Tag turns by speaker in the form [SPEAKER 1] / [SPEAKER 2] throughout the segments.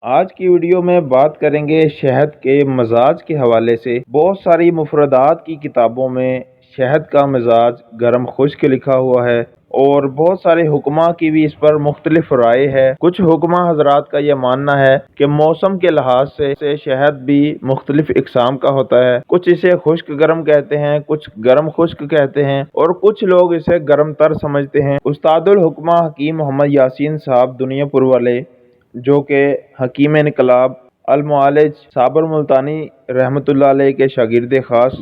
[SPEAKER 1] آج کی ویڈیو میں بات کریں گے شہد کے مزاج کے حوالے سے۔ بہت ساری مفردات کی کتابوں میں شہد کا مزاج گرم خشک لکھا ہوا ہے اور بہت سارے حکماء کی بھی اس پر مختلف رائے ہے۔ کچھ حکماء حضرات کا یہ ماننا ہے کہ موسم کے لحاظ سے شہد بھی مختلف اقسام کا ہوتا ہے۔ کچھ اسے خشک گرم کہتے ہیں، کچھ گرم خشک کہتے ہیں اور کچھ لوگ اسے گرم تر سمجھتے ہیں۔ استاد الحکماء حکیم محمد یاسین صاحب دنیا پور والے، جو کہ حکیم انقلاب المعالج صابر ملتانی رحمۃ اللہ علیہ کے شاگرد خاص،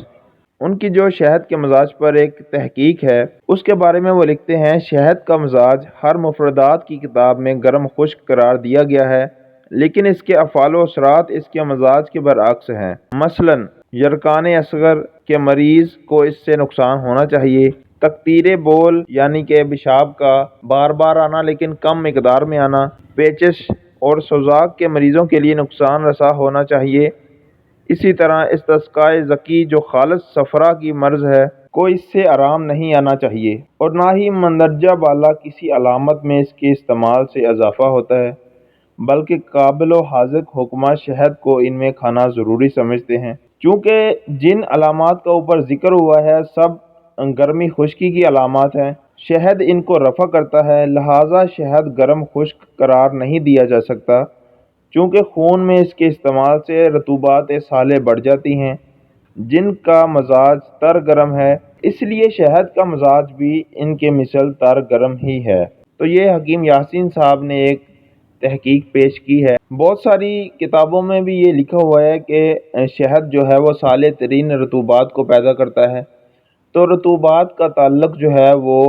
[SPEAKER 1] ان کی جو شہد کے مزاج پر ایک تحقیق ہے، اس کے بارے میں وہ لکھتے ہیں: شہد کا مزاج ہر مفردات کی کتاب میں گرم خشک قرار دیا گیا ہے، لیکن اس کے افعال و اثرات اس کے مزاج کے برعکس ہیں۔ مثلاً یرکان اصغر کے مریض کو اس سے نقصان ہونا چاہیے۔ تقطیر بول یعنی کہ پیشاب کا بار بار آنا لیکن کم مقدار میں آنا، پیچش اور سوزاک کے مریضوں کے لیے نقصان رسا ہونا چاہیے۔ اسی طرح استسقائے ذکی جو خالص صفرا کی مرض ہے کو اس سے آرام نہیں آنا چاہیے، اور نہ ہی مندرجہ بالا کسی علامت میں اس کے استعمال سے اضافہ ہوتا ہے، بلکہ قابل و حاذق حکماء شہد کو ان میں کھانا ضروری سمجھتے ہیں۔ چونکہ جن علامات کا اوپر ذکر ہوا ہے سب گرمی خشکی کی علامات ہیں، شہد ان کو رفع کرتا ہے، لہٰذا شہد گرم خشک قرار نہیں دیا جا سکتا، چونکہ خون میں اس کے استعمال سے رطوبات صالح بڑھ جاتی ہیں جن کا مزاج تر گرم ہے، اس لیے شہد کا مزاج بھی ان کے مثل تر گرم ہی ہے۔ تو یہ حکیم یاسین صاحب نے ایک تحقیق پیش کی ہے۔ بہت ساری کتابوں میں بھی یہ لکھا ہوا ہے کہ شہد جو ہے وہ صالح ترین رطوبات کو پیدا کرتا ہے، تو رطوبات کا تعلق جو ہے وہ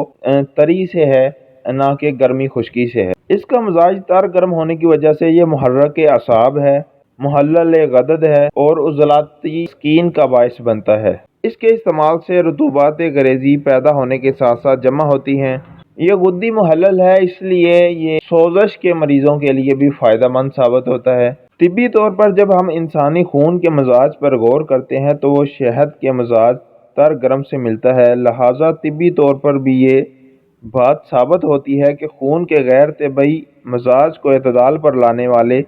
[SPEAKER 1] تری سے ہے، نہ کہ گرمی خشکی سے ہے۔ اس کا مزاج تر گرم ہونے کی وجہ سے یہ محرک اعصاب ہے، محلل غدد ہے اور عضلاتی تسکین کا باعث بنتا ہے۔ اس کے استعمال سے رطوبات گریزی پیدا ہونے کے ساتھ ساتھ جمع ہوتی ہیں۔ یہ غدی محلل ہے، اس لیے یہ سوزش کے مریضوں کے لیے بھی فائدہ مند ثابت ہوتا ہے۔ طبی طور پر جب ہم انسانی خون کے مزاج پر غور کرتے ہیں تو وہ شہد کے مزاج تر گرم سے ملتا ہے، لہٰذا طبی طور پر بھی یہ بات ثابت ہوتی ہے کہ خون کے غیر طبیعی مزاج کو اعتدال پر لانے والے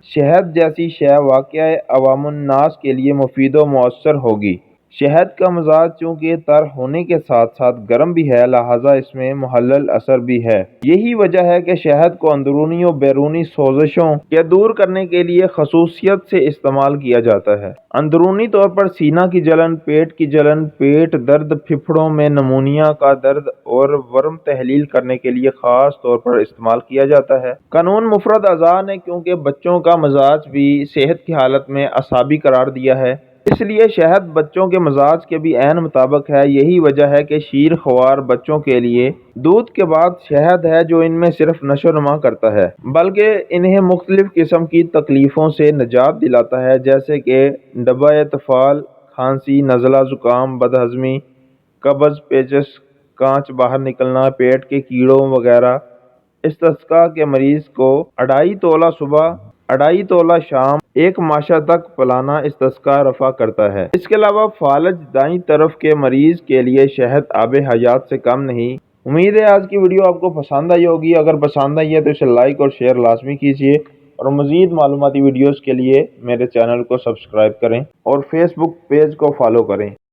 [SPEAKER 1] شہد جیسی شے واقعہ عوام الناس کے لیے مفید و مؤثر ہوگی۔ شہد کا مزاج چونکہ تر ہونے کے ساتھ ساتھ گرم بھی ہے، لہٰذا اس میں محلل اثر بھی ہے۔ یہی وجہ ہے کہ شہد کو اندرونی و بیرونی سوزشوں کے دور کرنے کے لیے خصوصیت سے استعمال کیا جاتا ہے۔ اندرونی طور پر سینہ کی جلن، پیٹ کی جلن، پیٹ درد، پھیپھڑوں میں نمونیا کا درد اور ورم تحلیل کرنے کے لیے خاص طور پر استعمال کیا جاتا ہے۔ قانون مفرد اعضاء نے کیونکہ بچوں کا مزاج بھی صحت کی حالت میں اعصابی قرار دیا ہے، اس لیے شہد بچوں کے مزاج کے بھی عین مطابق ہے۔ یہی وجہ ہے کہ شیر خوار بچوں کے لیے دودھ کے بعد شہد ہے جو ان میں صرف نشو و نما کرتا ہے، بلکہ انہیں مختلف قسم کی تکلیفوں سے نجات دلاتا ہے، جیسے کہ ڈبہ طفال، کھانسی، نزلہ، زکام، بدہضمی، قبض، پیچش، کانچ باہر نکلنا، پیٹ کے کیڑوں وغیرہ۔ استسقاء کے مریض کو 2.5 تولہ صبح، 2.5 تولہ شام، 1 ماشہ تک پلانا استسقاء رفع کرتا ہے۔ اس کے علاوہ فالج دائیں طرف کے مریض کے لیے شہد آب حیات سے کم نہیں۔ امید ہے آج کی ویڈیو آپ کو پسند آئی ہوگی۔ اگر پسند آئی ہے تو اسے لائک اور شیئر لازمی کیجیے، اور مزید معلوماتی ویڈیوز کے لیے میرے چینل کو سبسکرائب کریں اور فیس بک پیج کو فالو کریں۔